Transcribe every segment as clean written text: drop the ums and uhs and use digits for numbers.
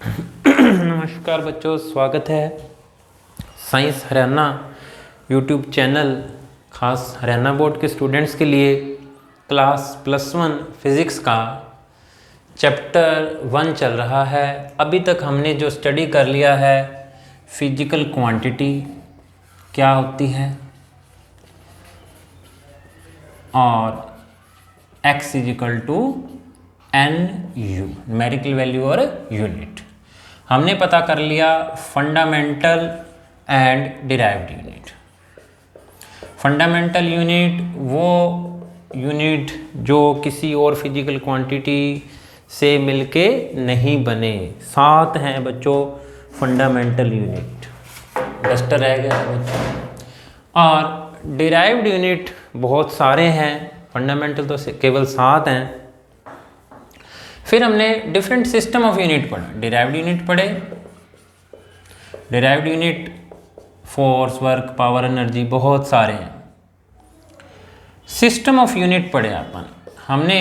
नमस्कार बच्चों, स्वागत है साइंस हरियाणा यूट्यूब चैनल खास हरियाणा बोर्ड के स्टूडेंट्स के लिए। क्लास +1 फिज़िक्स का चैप्टर 1 चल रहा है। अभी तक हमने जो स्टडी कर लिया है, फिजिकल क्वांटिटी क्या होती है और x = NU, न्यूमेरिकल वैल्यू और यूनिट। हमने पता कर लिया fundamental and derived unit. Fundamental unit वो यूनिट जो किसी और फिजिकल क्वांटिटी से मिलके नहीं बने। 7 हैं बच्चों फंडामेंटल यूनिट। डस्टर रह गया बच्चों। और डिराइव्ड यूनिट बहुत सारे हैं, फंडामेंटल तो केवल 7 हैं। फिर हमने डिफरेंट सिस्टम ऑफ यूनिट पढ़ा। डिराइव्ड यूनिट पढ़े, derived unit force, work, power, energy बहुत सारे हैं। सिस्टम ऑफ यूनिट पढ़े अपन। हमने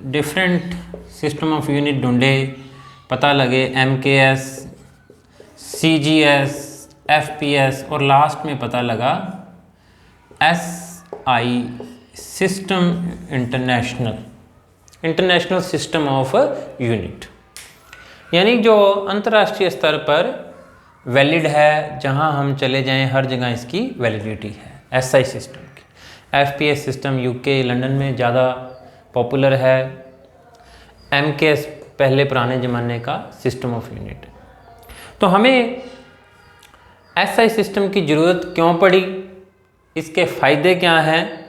डिफरेंट सिस्टम ऑफ यूनिट ढूंढे, पता लगे MKS, CGS, FPS और लास्ट में पता लगा SI system international system of unit, यानी जो अंतर्राष्ट्रीय स्तर पर वैलिड है, जहां हम चले जाएं हर जगह इसकी वैलिडिटी है। SI सिस्टम की। FPS सिस्टम UK लंदन में ज़्यादा पॉपुलर है। MKS पहले पुराने ज़माने का सिस्टम ऑफ यूनिट। तो हमें SI सिस्टम की ज़रूरत क्यों पड़ी, इसके फ़ायदे क्या हैं,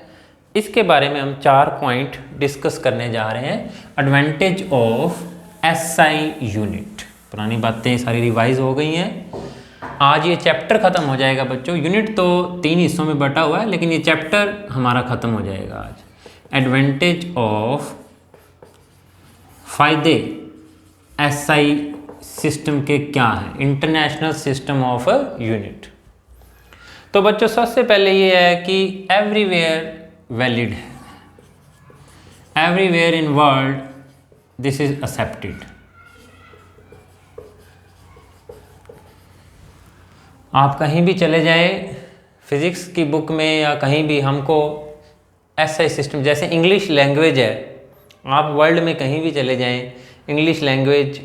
इसके बारे में हम 4 पॉइंट डिस्कस करने जा रहे हैं। Advantage of SI unit. पुरानी बातें सारी रिवाइज हो गई हैं। आज ये चैप्टर ख़त्म हो जाएगा बच्चों। यूनिट तो 3 हिस्सों में बटा हुआ है, लेकिन ये चैप्टर हमारा ख़त्म हो जाएगा आज। एडवांटेज ऑफ, फ़ायदे SI सिस्टम के क्या हैं, इंटरनेशनल सिस्टम ऑफ यूनिट। तो बच्चों सबसे पहले ये है कि एवरीवेयर वैलिड है। Everywhere in world this is accepted. आप कहीं भी चले जाएं फिज़िक्स की बुक में या कहीं भी, हमको SI सिस्टम, जैसे इंग्लिश लैंग्वेज है, आप वर्ल्ड में कहीं भी चले जाएं, इंग्लिश लैंग्वेज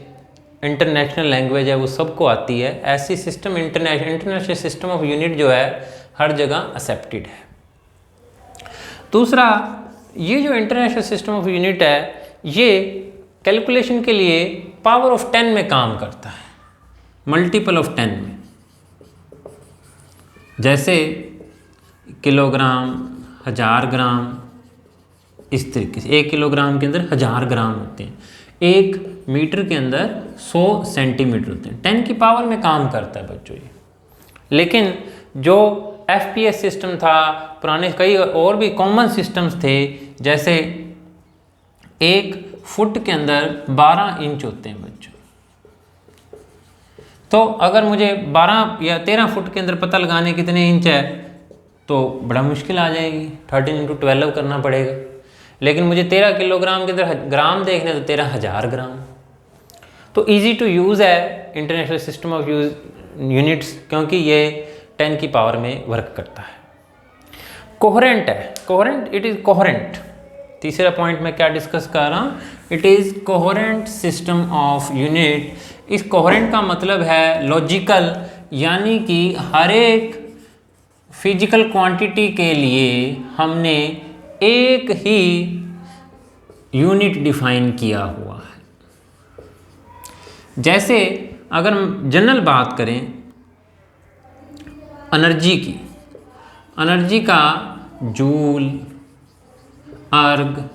इंटरनेशनल लैंग्वेज है, वो सबको आती है। ऐसी system international system of unit जो है हर जगह एक्सेप्टेड है। दूसरा, ये जो इंटरनेशनल सिस्टम ऑफ यूनिट है, ये कैलकुलेशन के लिए पावर ऑफ 10 में काम करता है, मल्टीपल ऑफ 10 में। जैसे किलोग्राम, 1000 ग्राम, इस तरीके से 1 किलोग्राम के अंदर 1000 ग्राम होते हैं। 1 मीटर के अंदर 100 सेंटीमीटर होते हैं। 10 की पावर में काम करता है बच्चों ये। लेकिन जो FPS सिस्टम था, पुराने कई और भी कॉमन सिस्टम्स थे, जैसे 1 फुट के अंदर 12 इंच होते हैं बच्चों। तो अगर मुझे 12 या 13 फुट के अंदर पता लगाने कितने इंच है, तो बड़ा मुश्किल आ जाएगी, 13 × 12 करना पड़ेगा। लेकिन मुझे 13 किलोग्राम के अंदर ग्राम देखने, तो 13,000 ग्राम। तो ईजी टू यूज़ है इंटरनेशनल सिस्टम ऑफ यूनिट्स, क्योंकि ये 10 की पावर में वर्क करता है। कोहेरेंट है, कोहेरेंट, इट इज़ कोहेरेंट। तीसरा पॉइंट मैं क्या डिस्कस कर रहा हूँ, it is coherent system of unit. इस कोहेरेंट का मतलब है लॉजिकल, यानी कि हर एक फिजिकल क्वांटिटी के लिए हमने एक ही यूनिट डिफाइन किया हुआ है। जैसे अगर हम जनरल बात करें एनर्जी की, एनर्जी का जूल, अर्ग,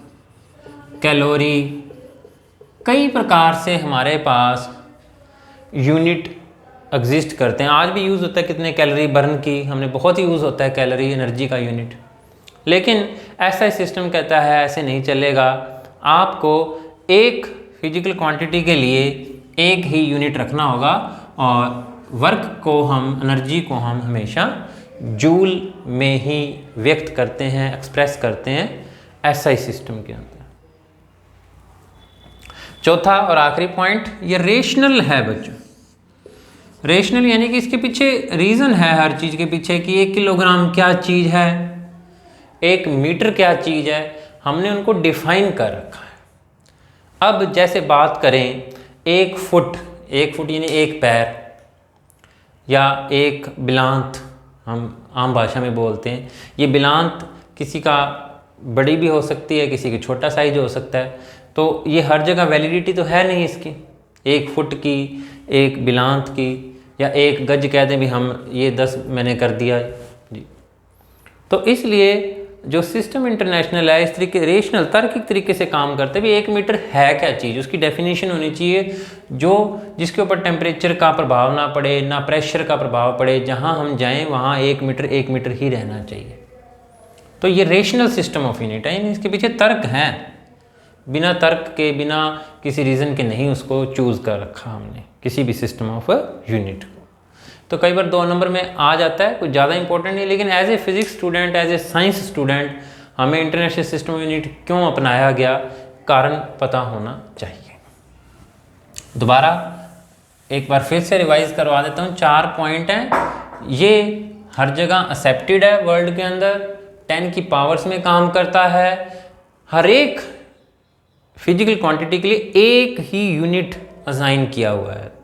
कैलोरी, कई प्रकार से हमारे पास यूनिट एग्जिस्ट करते हैं। आज भी यूज़ होता है कितने कैलोरी बर्न की, हमने बहुत यूज़ होता है कैलोरी, एनर्जी का यूनिट। लेकिन ऐसा सिस्टम कहता है ऐसे नहीं चलेगा, आपको एक फिजिकल क्वांटिटी के लिए एक ही यूनिट रखना होगा, और वर्क को हम, एनर्जी को हम हमेशा जूल में ही व्यक्त करते हैं, एक्सप्रेस करते हैं SI सिस्टम के अंदर। चौथा और आखिरी पॉइंट, ये रेशनल है बच्चों। रेशनल यानी कि इसके पीछे रीज़न है हर चीज़ के पीछे कि 1 किलोग्राम क्या चीज़ है, 1 मीटर क्या चीज़ है, हमने उनको डिफाइन कर रखा है। अब जैसे बात करें 1 फुट, 1 फुट यानी 1 पैर या 1 बिलांत, हम आम भाषा में बोलते हैं। ये बिलांत किसी का बड़ी भी हो सकती है, किसी की छोटा साइज हो सकता है, तो ये हर जगह वैलिडिटी तो है नहीं इसकी। 1 फुट की, 1 बिलांत की या 1 गज कह दें भी हम, ये 10 मैंने कर दिया जी। तो इसलिए जो सिस्टम इंटरनेशनल है इस तरीके रेशनल तार्किक तरीके से काम करते भी 1 मीटर है क्या चीज़, उसकी डेफिनेशन होनी चाहिए जो जिसके ऊपर टेम्परेचर का प्रभाव ना पड़े, ना प्रेशर का प्रभाव पड़े, जहाँ हम जाएं वहाँ 1 मीटर ही रहना चाहिए। तो ये रेशनल सिस्टम ऑफ यूनिट है, इसके पीछे तर्क हैं, बिना तर्क के, बिना किसी रीज़न के नहीं उसको चूज़ कर रखा हमने किसी भी सिस्टम ऑफ यूनिट को। तो कई बार 2 नंबर में आ जाता है, कुछ ज़्यादा इंपॉर्टेंट नहीं, लेकिन as a physics student, as a science student हमें इंटरनेशनल सिस्टम ऑफ यूनिट क्यों अपनाया गया, कारण पता होना चाहिए। दोबारा एक बार फिर से रिवाइज करवा देता हूँ। 4 पॉइंट हैं, ये हर जगह एक्सेप्टेड है वर्ल्ड के अंदर, 10 की पावर्स में काम करता है, हर एक फिजिकल क्वांटिटी के लिए एक ही यूनिट असाइन किया हुआ है।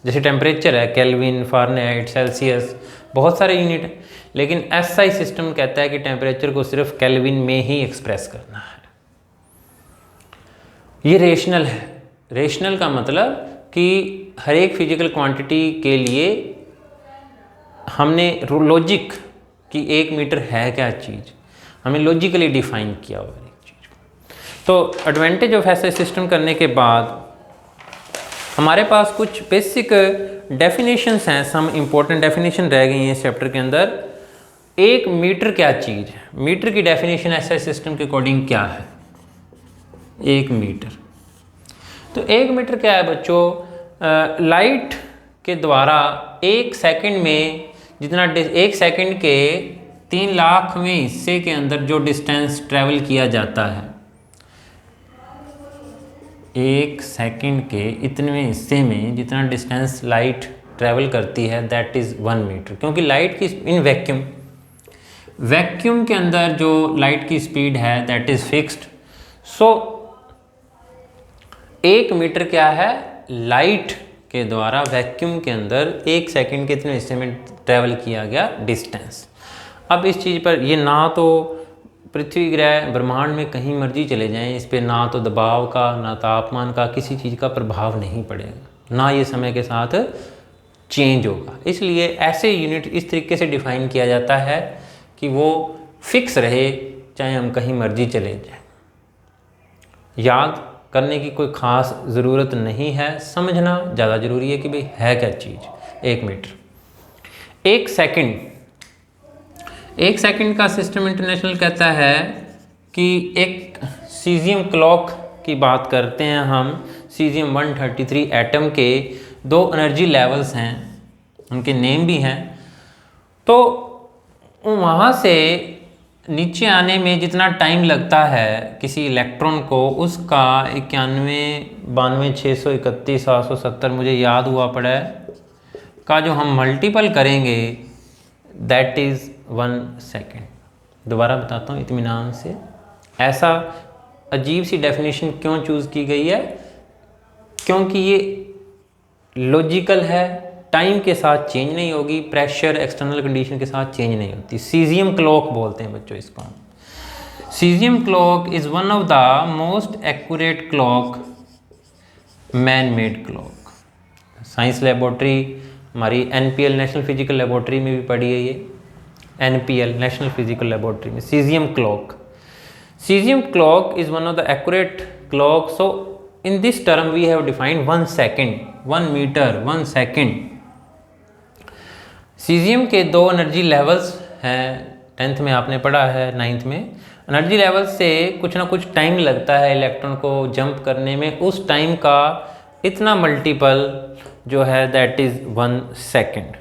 जैसे टेम्परेचर है केल्विन, फारेनहाइट, सेल्सियस, बहुत सारे यूनिट हैं, लेकिन एसआई सिस्टम कहता है कि टेम्परेचर को सिर्फ केल्विन में ही एक्सप्रेस करना है। ये रेशनल है। रेशनल का मतलब कि हर एक फिजिकल क्वांटिटी के लिए हमने लॉजिक कि 1 मीटर है क्या चीज़, हमें लॉजिकली डिफाइन किया हुआ है एक चीज़ को। तो एडवांटेज ऑफ एसआई सिस्टम करने के बाद हमारे पास कुछ बेसिक डेफिनेशंस हैं, सम इम्पोर्टेंट डेफिनेशन रह गई हैं इस चैप्टर के अंदर। 1 मीटर क्या चीज़ है, मीटर की डेफिनेशन एसआई सिस्टम के अकॉर्डिंग क्या है 1 मीटर। तो 1 मीटर क्या है बच्चों, लाइट के द्वारा 1 सेकंड में जितना 1 सेकंड के 3 लाखवें हिस्से के अंदर जो डिस्टेंस ट्रैवल किया जाता है, 1 सेकंड के इतने हिस्से में जितना डिस्टेंस लाइट ट्रैवल करती है दैट इज़ 1 मीटर। क्योंकि लाइट की इन वैक्यूम के अंदर जो लाइट की स्पीड है that is fixed. So 1 metre क्या है, लाइट के द्वारा वैक्यूम के अंदर 1 सेकंड के इतने हिस्से में ट्रैवल किया गया डिस्टेंस। अब इस चीज़ पर ये ना तो पृथ्वी ग्रह ब्रह्मांड में कहीं मर्जी चले जाएं, इस पे ना तो दबाव का, ना तापमान का, किसी चीज़ का प्रभाव नहीं पड़ेगा, ना ये समय के साथ चेंज होगा। इसलिए ऐसे यूनिट इस तरीके से डिफाइन किया जाता है कि वो फिक्स रहे, चाहे हम कहीं मर्जी चले जाएं। याद करने की कोई ख़ास ज़रूरत नहीं है, समझना ज़्यादा ज़रूरी है कि भाई है क्या चीज़ 1 मीटर। 1 सेकंड का सिस्टम इंटरनेशनल कहता है कि एक सीजियम क्लॉक की बात करते हैं हम। सीजियम 133 एटम के 2 एनर्जी लेवल्स हैं, उनके नेम भी हैं। तो वहाँ से नीचे आने में जितना टाइम लगता है किसी इलेक्ट्रॉन को, उसका 91, 92, 631, 770 मुझे याद हुआ पड़ा है का जो हम मल्टीपल करेंगे दैट इज़ 1 सेकेंड। दोबारा बताता हूँ इत्मीनान से, ऐसा अजीब सी डेफिनेशन क्यों चूज़ की गई है, क्योंकि ये लॉजिकल है, टाइम के साथ चेंज नहीं होगी, प्रेशर एक्सटर्नल कंडीशन के साथ चेंज नहीं होती। सीजियम क्लॉक बोलते हैं बच्चों इसको। Caesium clock is one of the most accurate clock, man made clock. Science laboratory हमारी NPL नेशनल फिजिकल लेबोरेटरी में भी पढ़ी है ये, NPL नेशनल फिजिकल लेबोरेटरी में। Caesium clock is one of the accurate clock. So in this term we have defined 1 second, 1 metre, 1 second. Caesium के 2 energy levels हैं, 10th में आपने पढ़ा है, 9th में। एनर्जी लेवल से कुछ ना कुछ टाइम लगता है इलेक्ट्रॉन को जंप करने में, उस टाइम का इतना मल्टीपल जो है दैट इज़ 1 सेकेंड।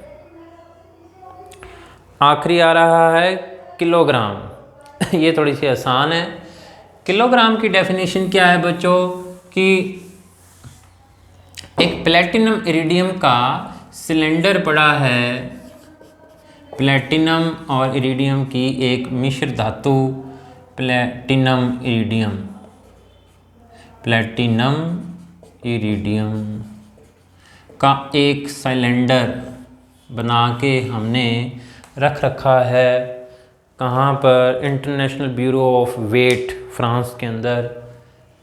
आखिरी आ रहा है किलोग्राम। ये थोड़ी सी आसान है। किलोग्राम की डेफिनेशन क्या है बच्चों कि एक प्लेटिनम इरिडियम का सिलेंडर पड़ा है, प्लेटिनम और इरिडियम की एक मिश्र धातु, प्लेटिनम इरिडियम, प्लेटिनम इरिडियम का एक सिलेंडर बना के हमने रख रखा है कहाँ पर, international bureau of weight France के अंदर।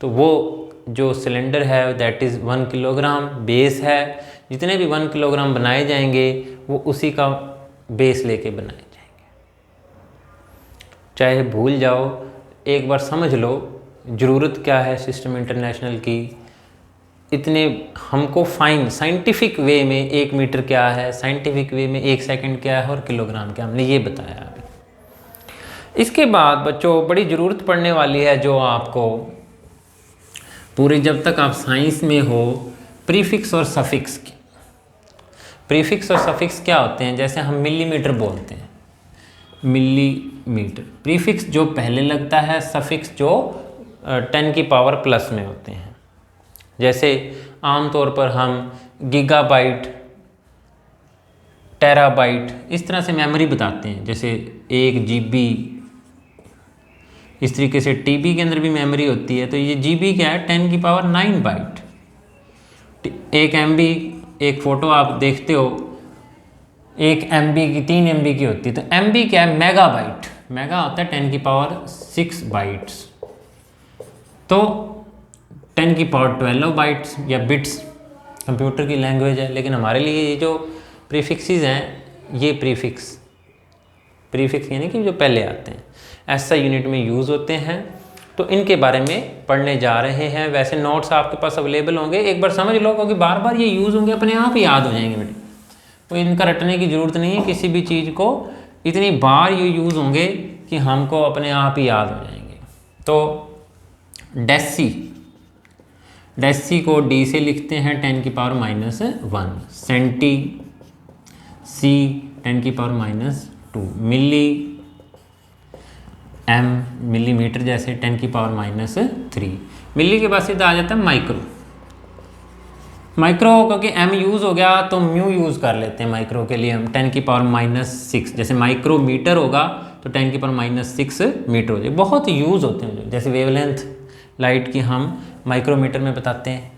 तो वो जो सिलेंडर है दैट इज़ 1 किलोग्राम बेस है। जितने भी 1 किलोग्राम बनाए जाएंगे वो उसी का बेस लेके बनाए जाएंगे। चाहे भूल जाओ, एक बार समझ लो ज़रूरत क्या है सिस्टम इंटरनेशनल की। इतने हमको फाइन साइंटिफिक वे में 1 मीटर क्या है, साइंटिफिक वे में 1 सेकंड क्या है और किलोग्राम क्या, हमने ये बताया अभी। इसके बाद बच्चों बड़ी ज़रूरत पड़ने वाली है जो आपको पूरे जब तक आप साइंस में हो, प्रीफिक्स और सफिक्स की। प्रीफिक्स और सफिक्स क्या होते हैं? जैसे हम मिलीमीटर बोलते हैं, मिलीमीटर, प्रीफिक्स जो पहले लगता है, सफिक्स जो 10 की पावर प्लस में होते हैं। जैसे आमतौर पर हम गीगाबाइट, टेराबाइट इस तरह से मेमोरी बताते हैं, जैसे 1 GB। इस तरीके से TB के अंदर भी मेमोरी होती है। तो ये GB क्या है? 10 की पावर 9 बाइट। 1 MB, एक फ़ोटो आप देखते हो 1 MB की 3 MB की होती है। तो MB क्या है? मेगाबाइट। मेगा होता है 10 की पावर 6 बाइट्स। तो 10 की पावर 12 बाइट्स या बिट्स कंप्यूटर की लैंग्वेज है। लेकिन हमारे लिए ये जो प्रीफिक्सेस हैं, ये प्रीफिक्स यानी कि जो पहले आते हैं, ऐसा यूनिट में यूज़ होते हैं। तो इनके बारे में पढ़ने जा रहे हैं। वैसे नोट्स आपके पास अवेलेबल होंगे, एक बार समझ लो क्योंकि बार बार ये यूज़ होंगे, अपने आप ही याद हो जाएंगे बेटे। तो इनका रटने की ज़रूरत नहीं है किसी भी चीज़ को, इतनी बार ये यूज़ होंगे कि हमको अपने आप ही याद हो जाएंगे। तो डेसी को D से लिखते हैं 10 की पावर -1, सेंटी C 10 की पावर -2, मिली M मिलीमीटर जैसे 10 की पावर -3। मिली के बाद सीधा आ जाता है माइक्रो क्योंकि M यूज़ हो गया तो म्यू यूज़ कर लेते हैं माइक्रो के लिए हम। 10 की पावर -6 जैसे माइक्रोमीटर होगा तो 10 की पावर -6 मीटर हो जाए। बहुत यूज़ होते हैं, जैसे वेवलेंथ लाइट की हम माइक्रोमीटर में बताते हैं।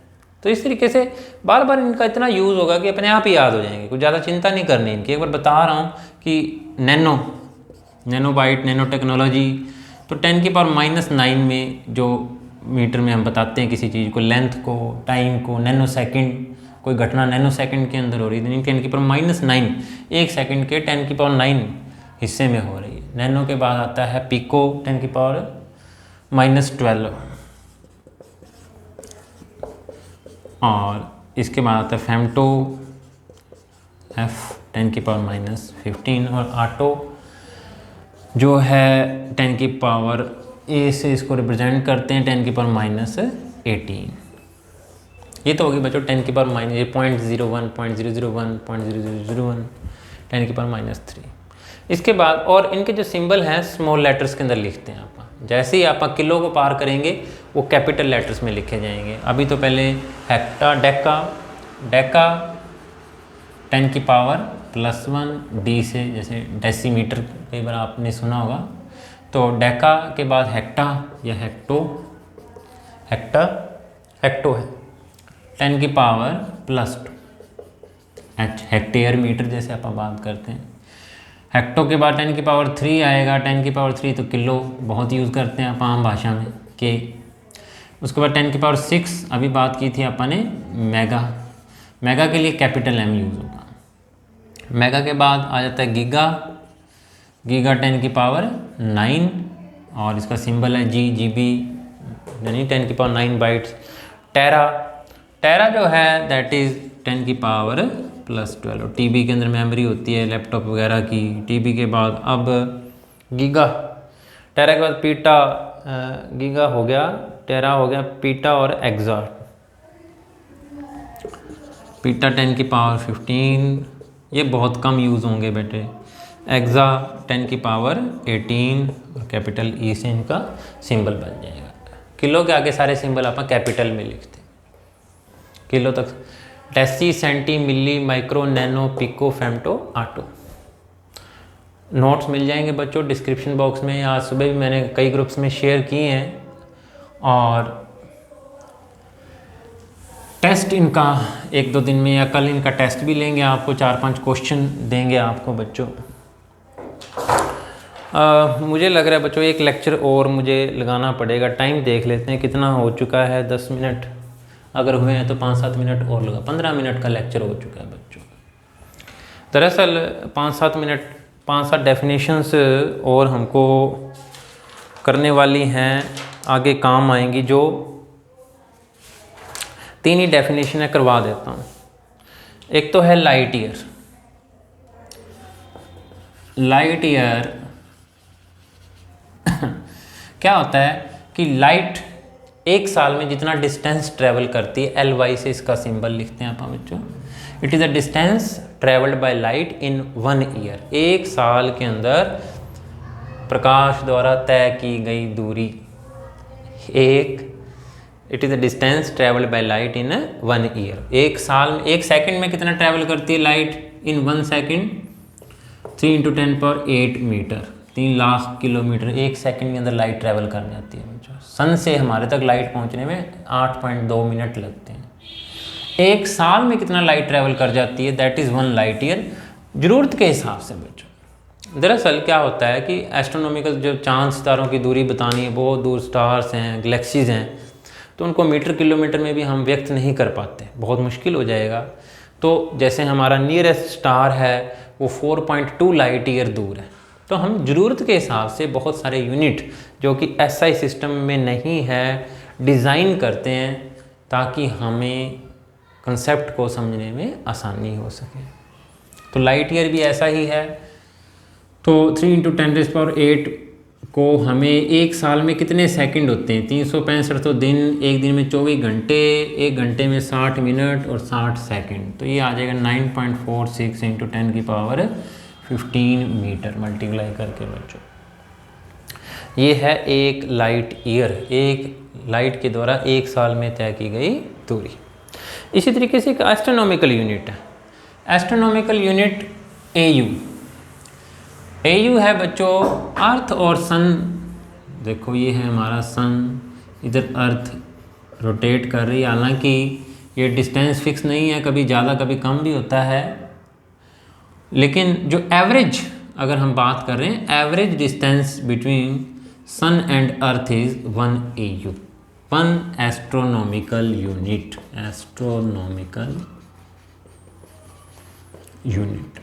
तो इस तरीके से बार बार इनका इतना यूज़ होगा कि अपने आप ही याद हो जाएंगे, कुछ ज़्यादा चिंता नहीं करनी इनकी। एक बार बता रहा हूँ कि नैनोबाइट, नैनो टेक्नोलॉजी, तो 10 की पावर -9 में जो मीटर में हम बताते हैं किसी चीज़ को, लेंथ को, टाइम को, नैनो सेकेंड, कोई घटना नैनो सेकेंड के अंदर हो रही है, 10 की पावर -9, 1 सेकेंड के 10 की पावर 9 हिस्से में हो रही है। नैनो के बाद आता है पिको, 10 की पावर -12, और इसके बाद आता है फेमटो, F 10 की पावर -15, और आटो जो है 10 की पावर A से इसको रिप्रेजेंट करते हैं 10 की पावर -18। ये तो होगी बच्चों 10 की पावर -0.01, 0.001, 0.0001, 10 की पावर -3। इसके बाद और इनके जो सिंबल हैं स्मॉल लेटर्स के अंदर लिखते हैं आप। जैसे ही आप किलो को पार करेंगे वो कैपिटल लेटर्स में लिखे जाएंगे। अभी तो पहले हेक्टा, डेका 10 की पावर +1, D से, जैसे डेसीमीटर कई बार आपने सुना होगा। तो डेका के बाद हेक्टा या हेक्टो है 10 की पावर +2, H हेक्टेयर मीटर जैसे आप बात करते हैं। हेक्टो के बाद 10 की पावर 3 आएगा, 10 की पावर 3 तो किलो बहुत यूज़ करते हैं आप आम भाषा में के। उसके बाद 10 की पावर 6 अभी बात की थी अपन ने, मेगा के लिए कैपिटल M यूज़ होगा। मेगा के बाद आ जाता है गीगा 10 की पावर 9, और इसका सिंबल है GB यानी 10 की पावर 9 बाइट्स। टेरा जो है दैट इज़ 10 की पावर +12। TB के अंदर मेमोरी होती है लैपटॉप वगैरह की। TB के बाद अब गीगा, टेरा के बाद पीटा, गीगा हो गया, टेरा हो गया, पीटा और एक्सा। पीटा 10 की पावर 15, ये बहुत कम यूज़ होंगे बेटे। एक्सा 10 की पावर 18, और कैपिटल E से इनका सिंबल बन जाएगा। किलो के आगे सारे सिंबल आप कैपिटल में लिखते हैं, किलो तक deci, centi, milli, micro, nano, pico, femto, atto. Notes मिल जाएंगे बच्चों डिस्क्रिप्शन बॉक्स में, आज सुबह भी मैंने कई ग्रुप्स में शेयर किए हैं। और टेस्ट इनका 1-2 दिन में या कल इनका टेस्ट भी लेंगे, आपको 4-5 क्वेश्चन देंगे आपको बच्चों। मुझे लग रहा है बच्चों एक लेक्चर और मुझे लगाना पड़ेगा, टाइम देख लेते हैं कितना हो चुका है। 10 मिनट अगर हुए हैं तो 5-7 मिनट और लगा, 15 मिनट का लेक्चर हो चुका है बच्चों। दरअसल 5-7 मिनट 5-7 डेफिनेशंस और हमको करने वाली हैं, आगे काम आएंगी। जो 3 ही डेफिनेशन है, करवा देता हूँ। एक तो है लाइट ईयर। लाइट ईयर क्या होता है कि लाइट एक साल में जितना डिस्टेंस ट्रेवल करती है, LY से इसका सिंबल लिखते हैं आप बच्चों। It is the distance travelled by light in 1 year. एक साल के अंदर प्रकाश द्वारा तय की गई दूरी। It is the distance travelled by light in 1 year. एक साल में, 1 सेकंड में कितना ट्रेवल करती है light in 1 second? 3 × 10⁸ metre, 3 lakh kilometre एक सेकंड के अंदर लाइट ट्रैवल कर जाती है बच्चों। सन से हमारे तक लाइट पहुंचने में 8.2 मिनट लगते हैं। एक साल में कितना लाइट ट्रैवल कर जाती है? दैट इज़ 1 लाइट ईयर, ज़रूरत के हिसाब से बच्चों। दरअसल क्या होता है कि एस्ट्रोनॉमिकल जो चांद सितारों की दूरी बतानी है, बहुत दूर स्टार्स हैं, गैलेक्सीज़ हैं, तो उनको मीटर किलोमीटर में भी हम व्यक्त नहीं कर पाते, बहुत मुश्किल हो जाएगा। तो जैसे हमारा नियरेस्ट स्टार है वो 4.2 लाइट ईयर दूर है। तो हम ज़रूरत के हिसाब से बहुत सारे यूनिट जो कि SI सिस्टम में नहीं है डिज़ाइन करते हैं ताकि हमें कंसेप्ट को समझने में आसानी हो सके। तो लाइट ईयर भी ऐसा ही है। तो 3 × 10⁸ को हमें एक साल में कितने सेकंड होते हैं? 365 तो दिन, एक दिन में 24 घंटे, एक घंटे में 60 मिनट और 60 सेकंड। तो ये आ जाएगा 9.46 × 10⁻15 मीटर मल्टीप्लाई करके बच्चों। ये है एक लाइट ईयर, एक लाइट के द्वारा एक साल में तय की गई दूरी। इसी तरीके से एक एस्ट्रोनॉमिकल यूनिट है। एस्ट्रोनॉमिकल यूनिट AU है बच्चों अर्थ और सन। देखो ये है हमारा सन, इधर अर्थ रोटेट कर रही है। हालांकि ये डिस्टेंस फिक्स नहीं है, कभी ज़्यादा कभी कम भी होता है, लेकिन जो एवरेज अगर हम बात कर रहे हैं, average distance between sun and earth is 1 AU, 1 astronomical unit. Astronomical unit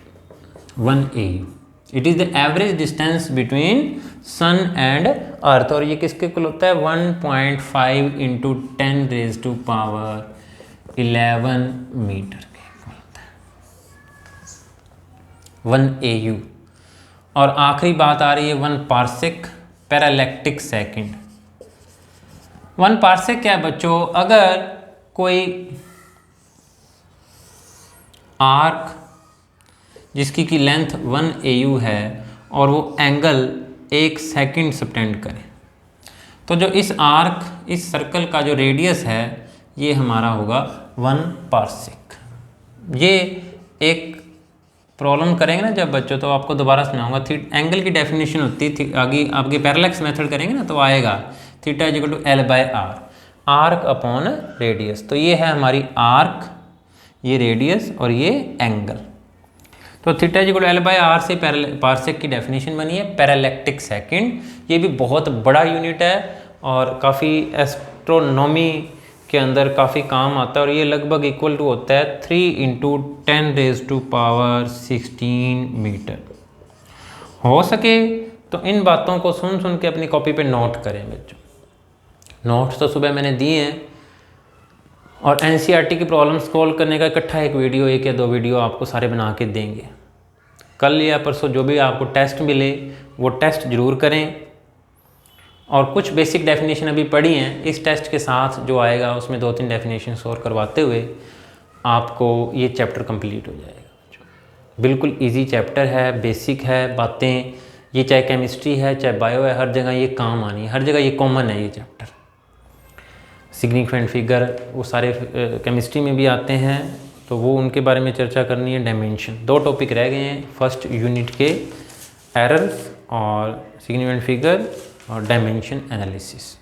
1 AU। It is the average distance between sun and earth. और ये किसके इक्वल होता है? 1.5 × 10⁻11 मीटर के इक्वल होता है 1 AU। और आखिरी बात आ रही है 1 पार्सेक पैरालैक्टिक सेकंड। 1 पार्सेक क्या है बच्चों? अगर कोई आर्क जिसकी की लेंथ 1 AU है और वो एंगल 1 सेकंड सबटेंड करे, तो जो इस आर्क, इस सर्कल का जो रेडियस है ये हमारा होगा 1 पार्सेक। ये एक प्रॉब्लम करेंगे ना जब बच्चों, तो आपको दोबारा सुनाऊंगा। एंगल की डेफिनेशन होती थी, आगे आपके पैरेलैक्स मेथड करेंगे ना तो आएगा θ = L/R, आर्क अपॉन रेडियस। तो ये है हमारी आर्क, ये रेडियस और ये एंगल। तो θ = L/R से पार्सेक की डेफिनेशन बनी है पैरालैक्टिक सेकंड। ये भी बहुत बड़ा यूनिट है और काफ़ी एस्ट्रोनॉमी के अंदर काफ़ी काम आता है। और ये लगभग इक्वल टू होता है 3 × 10⁻16 मीटर। हो सके तो इन बातों को सुन सुन के अपनी कॉपी पे नोट करें बच्चों। नोट्स तो सुबह मैंने दिए हैं और NCERT की प्रॉब्लम सॉल्व करने का इकट्ठा एक वीडियो, 1 या 2 वीडियो आपको सारे बना के देंगे। कल या परसों जो भी आपको टेस्ट मिले वो टेस्ट ज़रूर करें। और कुछ बेसिक डेफिनेशन अभी पढ़ी हैं, इस टेस्ट के साथ जो आएगा उसमें 2-3 डेफिनेशन और करवाते हुए आपको ये चैप्टर कंप्लीट हो जाएगा। बिल्कुल इजी चैप्टर है, बेसिक है बातें। ये चाहे केमिस्ट्री है चाहे बायो है, हर जगह ये काम आनी है, हर जगह ये कॉमन है ये चैप्टर। सिग्निफिकेंट फिगर वो सारे केमिस्ट्री में भी आते हैं तो वो उनके बारे में चर्चा करनी है। डायमेंशन, 2 टॉपिक रह गए हैं फर्स्ट यूनिट के, एरर्स और सिग्निफिकेंट फिगर और डायमेंशन एनालिसिस।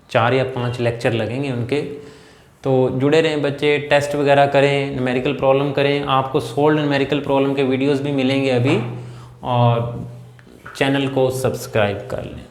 4 या 5 लेक्चर लगेंगे उनके। तो जुड़े रहें बच्चे, टेस्ट वगैरह करें, न्यूमेरिकल प्रॉब्लम करें। आपको सोल्व्ड न्यूमेरिकल प्रॉब्लम के वीडियोस भी मिलेंगे अभी, और चैनल को सब्सक्राइब कर लें।